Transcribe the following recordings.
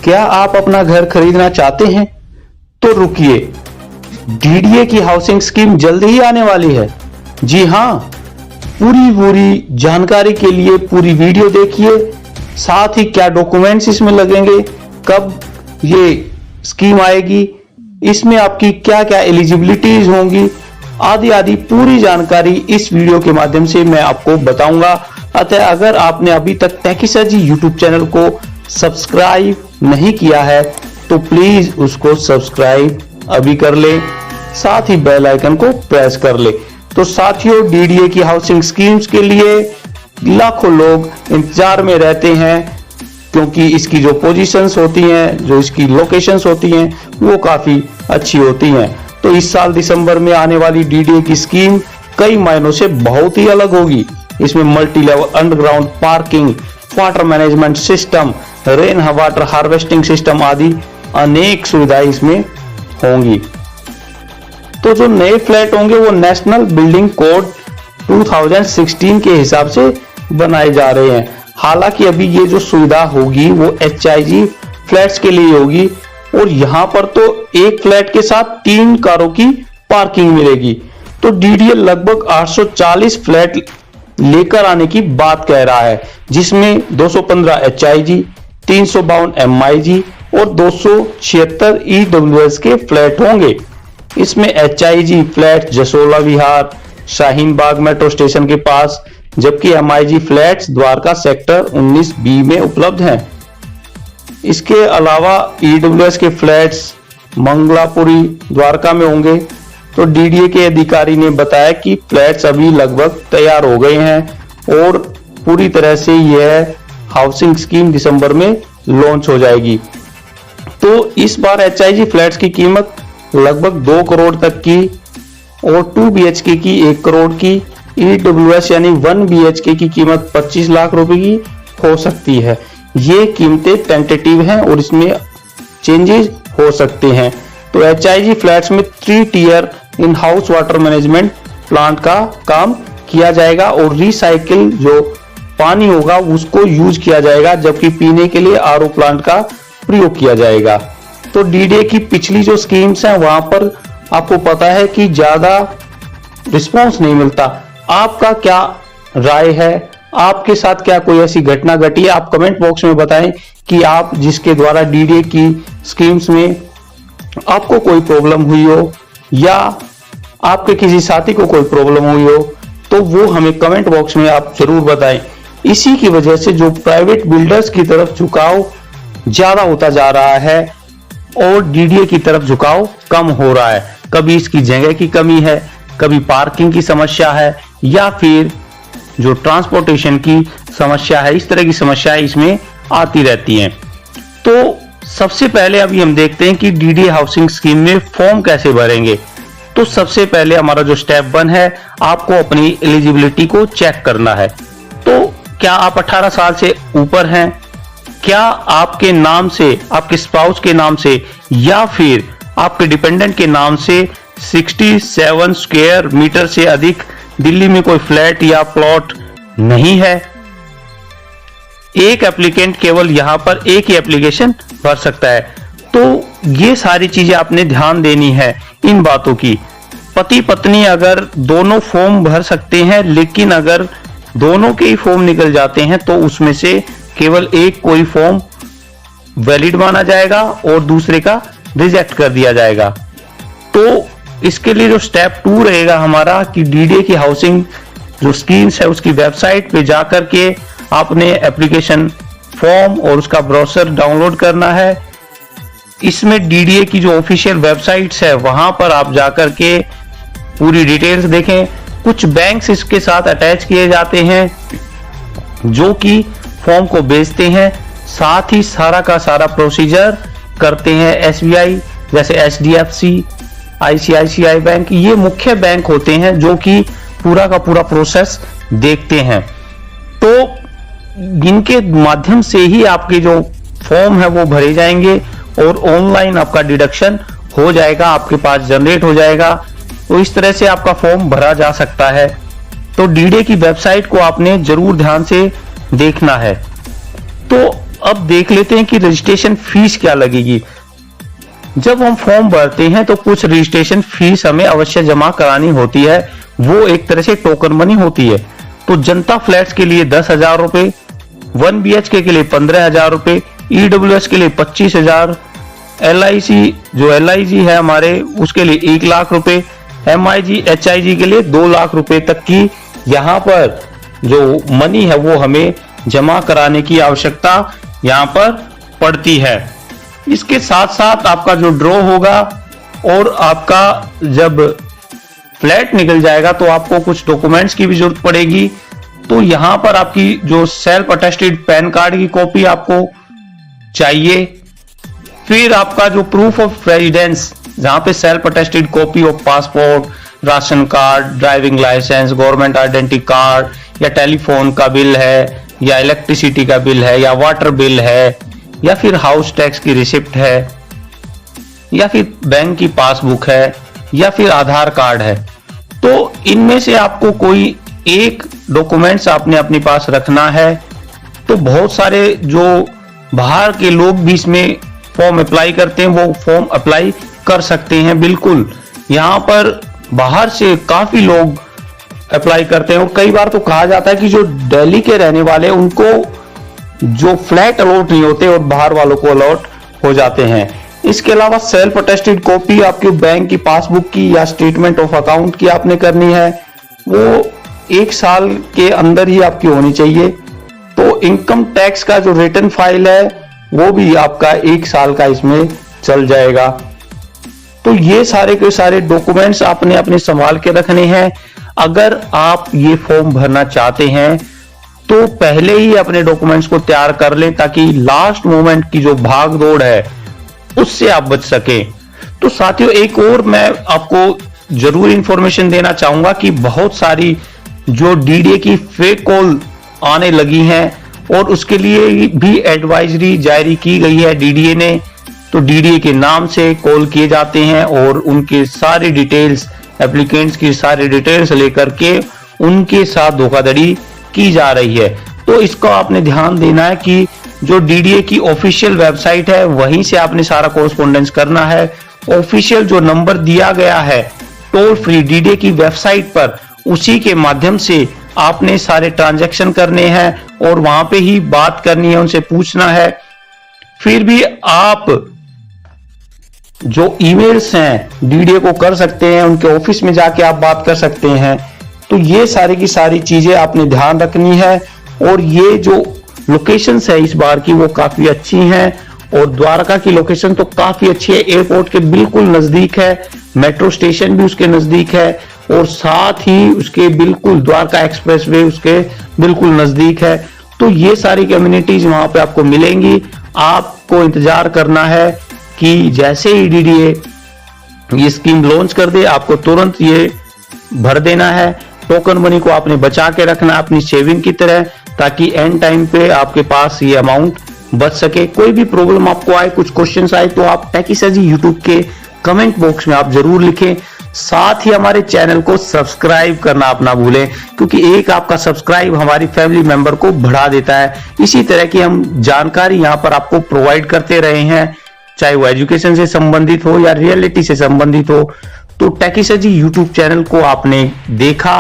क्या आप अपना घर खरीदना चाहते हैं? तो रुकिए, डीडीए की हाउसिंग स्कीम जल्द ही आने वाली है। जी हां, पूरी जानकारी के लिए पूरी वीडियो देखिए, साथ ही क्या डॉक्यूमेंट्स इसमें लगेंगे, कब ये स्कीम आएगी, इसमें आपकी क्या क्या एलिजिबिलिटीज होंगी, आदि पूरी जानकारी इस वीडियो के माध्यम से मैं आपको बताऊंगा। अतः अगर आपने अभी तक टेकीसर्जी यूट्यूब चैनल को सब्सक्राइब नहीं किया है तो प्लीज उसको सब्सक्राइब अभी कर ले, साथ ही बेल आइकन को प्रेस कर ले। तो साथियों, डीडीए की हाउसिंग स्कीम्स के लिए लाखों लोग इंतजार में रहते हैं, क्योंकि इसकी जो पोजीशंस होती हैं, जो इसकी लोकेशंस होती हैं, वो काफी अच्छी होती हैं। तो इस साल दिसंबर में आने वाली डीडीए की स्कीम कई मायनों से बहुत ही अलग होगी। इसमें multi level underground parking, water management system, rain water harvesting system आदि अनेक सुविधाएं इसमें होंगी। तो जो नए फ्लैट होंगे वो नेशनल बिल्डिंग कोड 2016 के हिसाब से बनाए जा रहे हैं। हालांकि अभी ये जो सुविधा होगी वो HIG फ्लैट्स के लिए होगी, और यहां पर तो एक फ्लैट के साथ 3 कारों की पार्किंग मिलेगी। तो डीडीए लगभग 840 फ्लैट लेकर आने की बात कह रहा है, जिसमें 215 HIG, 352 MIG और 276 EWS के फ्लैट होंगे। इसमें HIG फ्लैट जसोला विहार, शाहीन बाग मेट्रो स्टेशन के पास, जबकि MIG flats Dwarka sector 19B में उपलब्ध हैं। इसके अलावा EWS के फ्लैट्स मंगलापुरी द्वारका में होंगे। तो डीडीए के अधिकारी ने बताया कि फ्लैट्स अभी लगभग तैयार हो गए हैं और पूरी तरह से यह हाउसिंग स्कीम दिसंबर में लॉन्च हो जाएगी। तो इस बार HIG फ्लैट्स की कीमत लगभग 2 करोड़ तक की और 2 BHK की 1 करोड़ की, EWS यानी 1 BHK की कीमत 25 लाख रुपए की हो सकती है। ये कीमतें टेंटेटिव हैं और इसमें चेंजेस हो सकते हैं। तो HIG फ्लैट्स में 3 tier in house water management plant का काम किया जाएगा और रिसाइकिल जो पानी होगा उसको यूज किया जाएगा, जबकि पीने के लिए RO प्लांट का प्रयोग किया जाएगा। तो डीडीए की पिछली जो स्कीम्स हैं वहां पर आपको पता है कि ज्यादा रिस्पॉन्स नहीं मिलता। आपका क्या राय है? आपके साथ क्या कोई ऐसी घटना घटी है? आप कमेंट बॉक्स में बताएं कि आप जिसके द्वारा डीडीए की स्कीम्स में आपको कोई प्रॉब्लम हुई हो या आपके किसी साथी को कोई प्रॉब्लम हुई हो, तो वो हमें कमेंट बॉक्स में आप जरूर बताएं। इसी की वजह से जो प्राइवेट बिल्डर्स की तरफ झुकाव ज्यादा होता जा रहा है और डीडीए की तरफ झुकाव कम हो रहा है। कभी इसकी जगह की कमी है, कभी पार्किंग की समस्या है, या फिर जो ट्रांसपोर्टेशन की समस्या है। इस तरह की समस्याएं इसमें आती रहती हैं। तो सबसे पहले अभी हम देखते हैं कि डीडीए हाउसिंग स्कीम में फॉर्म कैसे भरेंगे। तो सबसे पहले हमारा जो स्टेप 1 है, आपको अपनी एलिजिबिलिटी को चेक करना है। तो क्या आप 18 साल से ऊपर हैं? क्या आपके नाम से, आपके स्पाउस के नाम से या फिर आपके डिपेंडेंट के नाम से 67 स्क्वायर मीटर से अधिक दिल्ली में कोई फ्लैट या प्लॉट नहीं है? एक एप्लीकेंट केवल यहां पर एक ही एप्लीकेशन भर सकता है। तो ये सारी चीजें आपने ध्यान देनी है इन बातों की। पति पत्नी अगर दोनों फॉर्म भर सकते हैं, लेकिन अगर दोनों के ही फॉर्म निकल जाते हैं तो उसमें से केवल एक कोई फॉर्म वैलिड माना जाएगा और दूसरे का रिजेक्ट कर दिया जाएगा। तो इसके लिए जो स्टेप 2 रहेगा हमारा कि डीडीए की हाउसिंग जो स्कीम्स है उसकी वेबसाइट पे जाकर के आपने एप्लीकेशन फॉर्म और उसका ब्रोशर डाउनलोड करना है। इसमें डीडीए की जो ऑफिशियल वेबसाइट्स है वहां पर आप जाकर के पूरी डिटेल्स देखें। कुछ बैंक्स इसके साथ अटैच किए जाते हैं जो कि फॉर्म को बेचते हैं, साथ ही सारा का सारा प्रोसीजर करते हैं। SBI जैसे HDFC, ICICI बैंक, ये मुख्य बैंक होते हैं जो कि पूरा का पूरा प्रोसेस देखते हैं। तो इनके माध्यम से ही आपके जो फॉर्म है वो भरे जाएंगे और ऑनलाइन आपका डिडक्शन हो जाएगा, आपके पास जनरेट हो जाएगा। तो इस तरह से आपका फॉर्म भरा जा सकता है। तो डीडीए की वेबसाइट को आपने जरूर ध्यान से देखना है। तो अब देख लेते हैं कि रजिस्ट्रेशन फीस क्या लगेगी। जब हम फॉर्म भरते हैं तो कुछ रजिस्ट्रेशन फीस हमें अवश्य जमा करानी होती है, वो एक तरह से टोकन मनी होती है। तो जनता फ्लैट्स के लिए 10,000 रुपए, 1 BHK के लिए 15,000 रुपए, EWS के लिए 25,000, LIC जो LIG है हमारे उसके लिए 1 लाख रुपए, MIG HIG के लिए 2 लाख रुपए तक की यहाँ पर जो मनी है वो हमें जमा कराने की आवश्यकता यहाँ पर पड़ती है। इसके साथ साथ आपका जो ड्रॉ होगा और आपका जब फ्लैट निकल जाएगा तो आपको कुछ डॉक्यूमेंट्स की भी जरूरत पड़ेगी। तो यहाँ पर आपकी जो सेल्फ अटेस्टेड पैन कार्ड की कॉपी आपको चाहिए, फिर आपका जो प्रूफ ऑफ रेजिडेंस जहां पे self attested copy of passport, ration card, driving licence, government identity card या टेलीफोन का बिल है या इलेक्ट्रिसिटी का बिल है या वाटर बिल है या फिर हाउस टैक्स की रिसिप्ट है या फिर बैंक की पासबुक है या फिर आधार कार्ड है। तो इनमें से आपको कोई एक डॉक्यूमेंट्स आपने अपने पास रखना है। तो बहुत सारे जो बाहर के लोग भी इसमें फॉर्म अप्लाई करते हैं वो फॉर्म अप्लाई कर सकते हैं। बिल्कुल यहाँ पर बाहर से काफी लोग अप्लाई करते हैं और कई बार तो कहा जाता है कि जो दिल्ली के रहने वाले उनको जो फ्लैट अलॉट नहीं होते और बाहर वालों को अलॉट हो जाते हैं। इसके अलावा सेल्फ अटेस्टेड कॉपी आपके बैंक की पासबुक की या स्टेटमेंट ऑफ अकाउंट की आपने करनी है, वो 1 साल के अंदर ही आपकी होनी चाहिए। तो इनकम टैक्स का जो रिटर्न फाइल है वो भी आपका 1 साल का इसमें चल जाएगा। तो ये सारे के सारे डॉक्यूमेंट्स आपने अपने संभाल के रखने हैं। अगर आप ये फॉर्म भरना चाहते हैं तो पहले ही अपने डॉक्यूमेंट्स को तैयार कर लें ताकि लास्ट मोमेंट की जो भाग दौड़ है उससे आप बच सकें। तो साथियों एक और मैं आपको जरूर इंफॉर्मेशन देना चाहूंगा कि बहुत सारी जो DDA की फेक कॉल आने लगी हैं और उसके लिए भी एडवाइजरी जारी की गई है DDA ने। तो DDA के नाम से कॉल किए जाते हैं और उनके सारी डिटेल्स, एप्लीकेंट्स की सारी डिटेल्स लेकर के उनके साथ धोखाधड़ी की जा रही है। तो इसको आपने ध्यान देना है कि जो DDA की ऑफिशियल वेबसाइट है वहीं से आपने सारा कोरेस्पोंडेंस करना है। ऑफिशियल जो नंबर दिया गया है टोल फ्री DDA की वेबसाइट पर, उसी के माध्यम से आपने सारे ट्रांजैक्शन करने हैं और वहां पे ही बात करनी है, उनसे पूछना है। फिर भी आप जो ईमेल्स हैं DDA को कर सकते हैं, उनके ऑफिस में जाके आप बात कर सकते हैं। तो ये सारी की सारी चीजें आपने ध्यान रखनी है। और ये जो लोकेशंस है इस बार की वो काफी अच्छी हैं और द्वारका की लोकेशन तो काफी अच्छी है, एयरपोर्ट के बिल्कुल नजदीक है, मेट्रो स्टेशन भी उसके नजदीक है और साथ ही उसके बिल्कुल द्वारका एक्सप्रेसवे उसके बिल्कुल नजदीक है। तो ये सारी कम्युनिटीज वहां पे आपको मिलेंगी। आपको इंतजार करना है कि जैसे ही DDA ये स्कीम लॉन्च कर दे आपको तुरंत ये भर देना है। टोकन मनी को आपने बचा के रखना है अपनी सेविंग की तरह, ताकि एंड टाइम पे आपके पास ये अमाउंट बच सके। कोई भी प्रॉब्लम आपको आए, कुछ क्वेश्चंस आए तो आप टेकीसर्जी यूट्यूब के कमेंट बॉक्स में आप जरूर लिखें। साथ ही हमारे चैनल को सब्सक्राइब करना आप ना भूलें, क्योंकि एक आपका सब्सक्राइब हमारी फैमिली मेंबर को बढ़ा देता है। इसी तरह की हम जानकारी यहाँ पर आपको प्रोवाइड करते रहे हैं, चाहे वो एजुकेशन से संबंधित हो या रियलिटी से संबंधित हो। तो टेकीसर्जी यूट्यूब चैनल को आपने देखा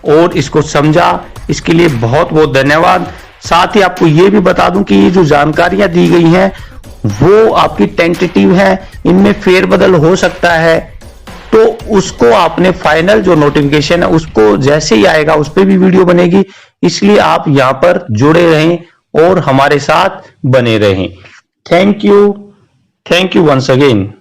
और इसको समझा, इसके लिए बहुत बहुत धन्यवाद। साथ ही आपको ये भी बता दूं कि ये जो जानकारियां दी गई हैं वो आपकी टेंटेटिव है, इनमें फेरबदल हो सकता है। तो उसको आपने फाइनल जो नोटिफिकेशन है उसको जैसे ही आएगा उस पर भी वीडियो बनेगी, इसलिए आप यहां पर जुड़े रहें और हमारे साथ बने रहें। Thank you once again.